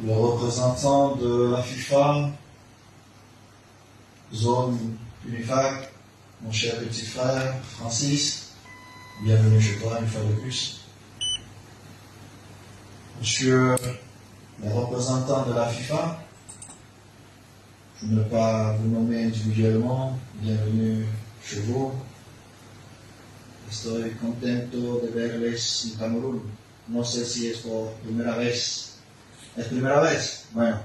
le représentant de la FIFA, zone Unifac, mon cher petit frère Francis, bienvenue chez toi une fois de plus. Monsieur le représentant de la FIFA, je ne vais pas vous nommer individuellement, bienvenue chez vous. Estoy contento de verles en Camerún. No sé si es por primera vez. ¿Es primera vez? Bueno,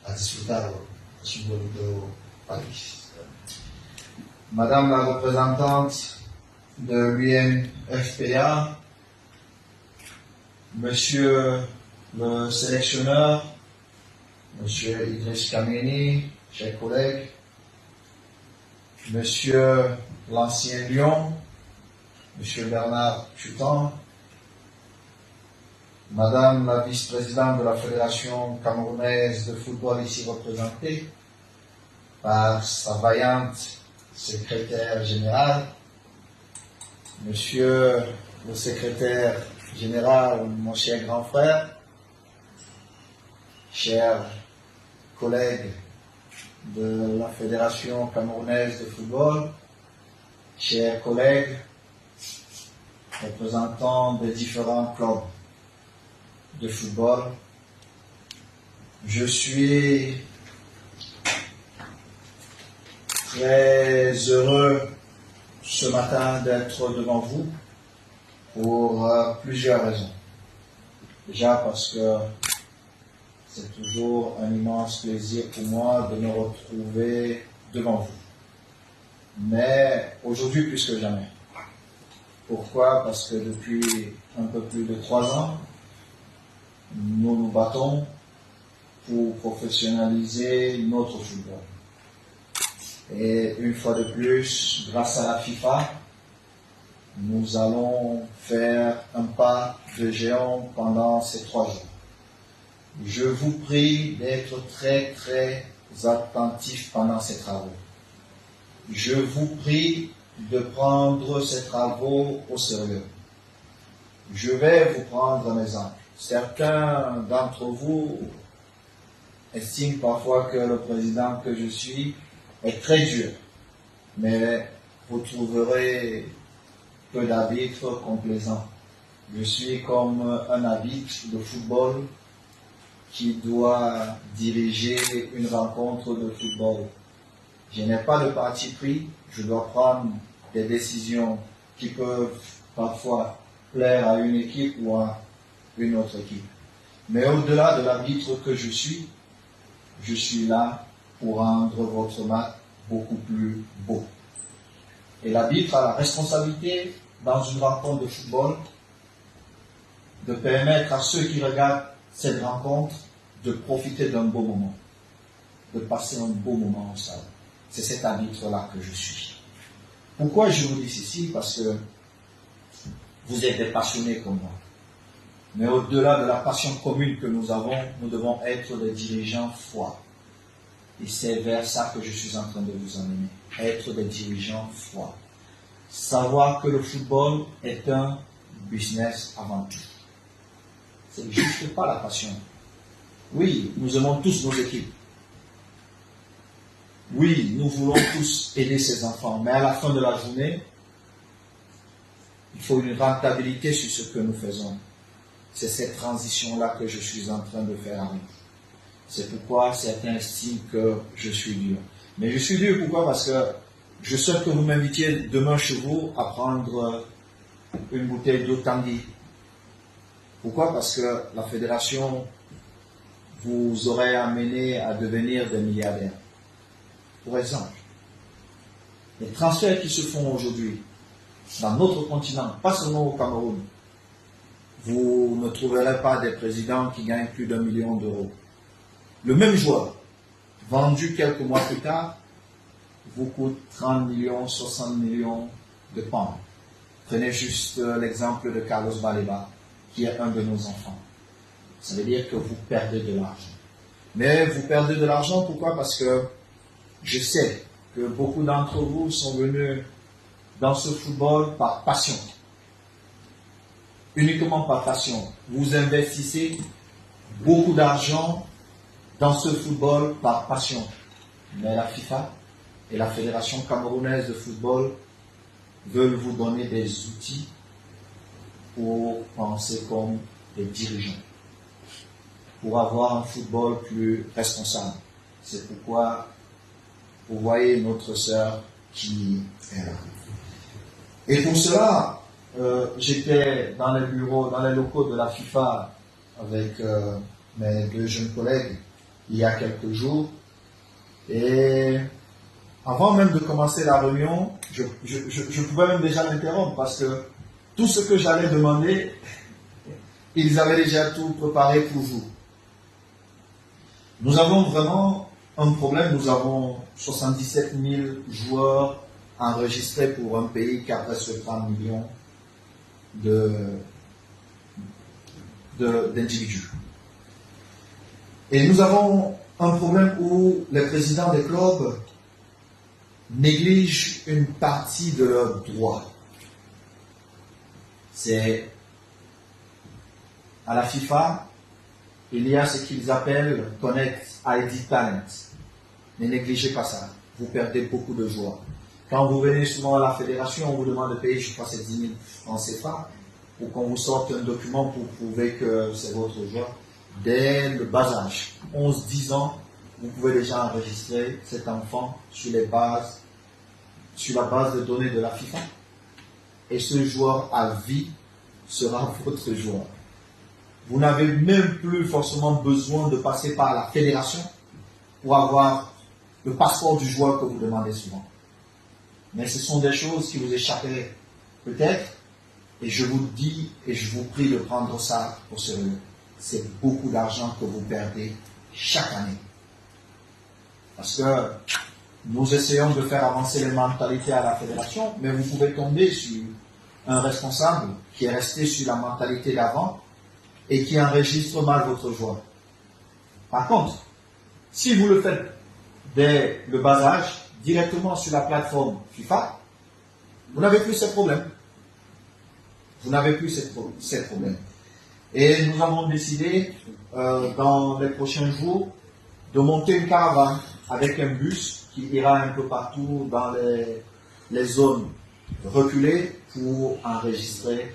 a disfrutarlo. Es un bonito país. Madame la représentante de l'UNFPA, Monsieur le sélectionneur, Monsieur Idriss Kameni, chers collègues, Monsieur l'ancien Lion, Monsieur Bernard Chutan, Madame la vice-présidente de la Fédération camerounaise de football ici représentée par sa vaillante secrétaire générale, Monsieur le secrétaire général, mon cher grand frère, chers collègues de la Fédération camerounaise de football, chers collègues représentants des différents clubs de football, je suis très heureux ce matin d'être devant vous pour plusieurs raisons. Déjà parce que c'est toujours un immense plaisir pour moi de me retrouver devant vous. Mais aujourd'hui plus que jamais. Pourquoi? Parce que depuis un peu plus de 3 ans, nous nous battons pour professionnaliser notre football. Et une fois de plus, grâce à la FIFA, nous allons faire un pas de géant pendant ces 3 jours. Je vous prie d'être très attentifs pendant ces travaux. Je vous prie de prendre ces travaux au sérieux. Je vais vous prendre un exemple. Certains d'entre vous estiment parfois que le président que je suis est très dur, mais vous trouverez peu d'arbitres complaisants. Je suis comme un arbitre de football qui doit diriger une rencontre de football. Je n'ai pas de parti pris, je dois prendre des décisions qui peuvent parfois plaire à une équipe ou à une autre équipe. Mais au-delà de l'arbitre que je suis là pour rendre votre match beaucoup plus beau. Et l'arbitre a la responsabilité, dans une rencontre de football, de permettre à ceux qui regardent cette rencontre de profiter d'un beau moment, de passer un beau moment ensemble. C'est cet arbitre-là que je suis. Pourquoi je vous dis ceci? Parce que vous êtes des passionnés comme moi. Mais au-delà de la passion commune que nous avons, nous devons être des dirigeants forts. Et c'est vers ça que je suis en train de vous emmener. Être des dirigeants forts. Savoir que le football est un business avant tout. C'est juste pas la passion. Oui, nous aimons tous nos équipes. Oui, nous voulons tous aider ces enfants. Mais à la fin de la journée, il faut une rentabilité sur ce que nous faisons. C'est cette transition-là que je suis en train de faire avec. C'est pourquoi certains estiment que je suis dur. Mais je suis dur pourquoi? Parce que je souhaite que vous m'invitiez demain chez vous à prendre une bouteille d'eau Tanguy. Pourquoi? Parce que la fédération vous aurait amené à devenir des milliardaires. Pour exemple, les transferts qui se font aujourd'hui dans notre continent, pas seulement au Cameroun, vous ne trouverez pas des présidents qui gagnent plus d'1 million d'euros. Le même joueur, vendu quelques mois plus tard, vous coûte 30 millions, 60 millions de pounds. Prenez juste l'exemple de Carlos Baleba, qui est un de nos enfants. Ça veut dire que vous perdez de l'argent. Mais vous perdez de l'argent, pourquoi? Parce que je sais que beaucoup d'entre vous sont venus dans ce football par passion. Uniquement par passion. Vous investissez beaucoup d'argent dans ce football par passion. Mais la FIFA et la Fédération camerounaise de football veulent vous donner des outils pour penser comme des dirigeants, pour avoir un football plus responsable. C'est pourquoi vous voyez notre sœur qui est là. Et pour cela, j'étais dans les bureaux, dans les locaux de la FIFA avec mes deux jeunes collègues il y a quelques jours. Et avant même de commencer la réunion, je pouvais même déjà l'interrompre parce que tout ce que j'allais demander, ils avaient déjà tout préparé pour vous. Nous avons vraiment un problème. Nous avons 77 000 joueurs enregistrés pour un pays qui a presque 30 millions d'individus. Et nous avons un problème où les présidents des clubs négligent une partie de leurs droits. C'est à la FIFA, il y a ce qu'ils appellent Connect ID Talent. Ne négligez pas ça. Vous perdez beaucoup de joueurs. Quand vous venez souvent à la fédération, on vous demande de payer, je crois, c'est 10 000 francs CFA pour qu'on vous sorte un document pour prouver que c'est votre joueur. Dès le bas âge, 11-10 ans, vous pouvez déjà enregistrer cet enfant sur la base de données de la FIFA. Et ce joueur à vie sera votre joueur. Vous n'avez même plus forcément besoin de passer par la fédération pour avoir le passeport du joueur que vous demandez souvent. Mais ce sont des choses qui vous échapperaient peut-être, et je vous dis et je vous prie de prendre ça au sérieux. C'est beaucoup d'argent que vous perdez chaque année. Parce que nous essayons de faire avancer les mentalités à la fédération, mais vous pouvez tomber sur un responsable qui est resté sur la mentalité d'avant et qui enregistre mal votre joueur. Par contre, si vous le faites dès le bas âge, directement sur la plateforme FIFA, vous n'avez plus ces problèmes. Vous n'avez plus ces problèmes. Et nous avons décidé, dans les prochains jours, de monter une caravane avec un bus qui ira un peu partout dans les zones reculées pour enregistrer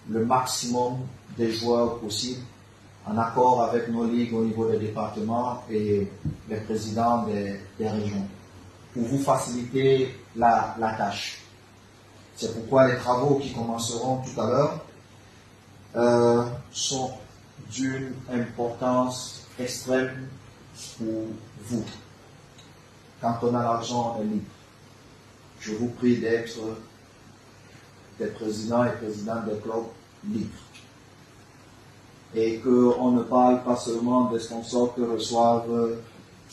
le maximum des joueurs possibles en accord avec nos ligues au niveau des départements et les présidents des régions pour vous faciliter la tâche. C'est pourquoi les travaux qui commenceront tout à l'heure sont d'une importance extrême pour vous. Quand on a l'argent, on est libre. Je vous prie d'être des présidents et présidentes des clubs libres. Et qu'on ne parle pas seulement des sponsors que reçoivent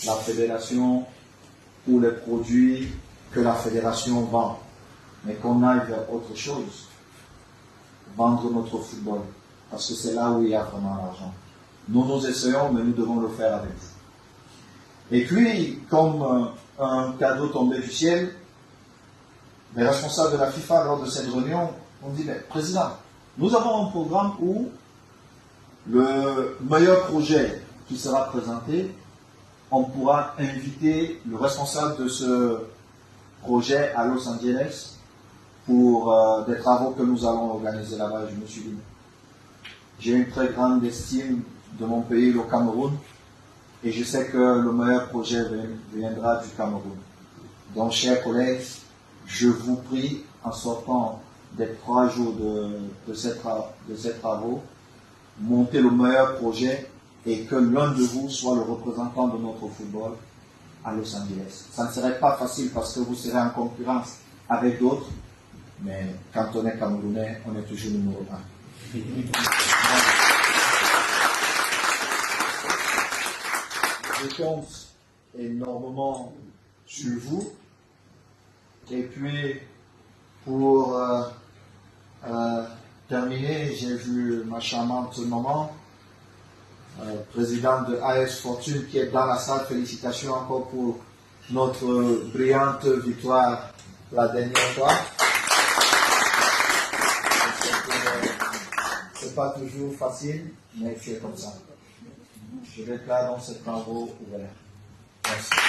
la fédération ou les produits que la fédération vend, mais qu'on aille vers autre chose. Vendre notre football, parce que c'est là où il y a vraiment l'argent. Nous essayons, mais nous devons le faire avec vous. Et puis, comme un cadeau tombé du ciel, les responsables de la FIFA, lors de cette réunion, ont dit, mais président, nous avons un programme où le meilleur projet qui sera présenté, on pourra inviter le responsable de ce projet à Los Angeles pour des travaux que nous allons organiser là-bas. Je me suis dit, j'ai une très grande estime de mon pays, le Cameroun, et je sais que le meilleur projet viendra du Cameroun. Donc, chers collègues, je vous prie, en sortant des 3 jours de ces travaux, montez le meilleur projet et que l'un de vous soit le représentant de notre football à Los Angeles. Ça ne serait pas facile parce que vous serez en concurrence avec d'autres, mais quand on est Camerounais, on est toujours numéro 1. Je compte énormément sur vous. Et puis, pour terminer, j'ai vu ma charmante maman, présidente de AS Fortune, qui est dans la salle. Félicitations encore pour notre brillante victoire la dernière fois. C'est pas toujours facile, mais c'est comme ça. Je déclare donc ces travaux ouverts. Merci.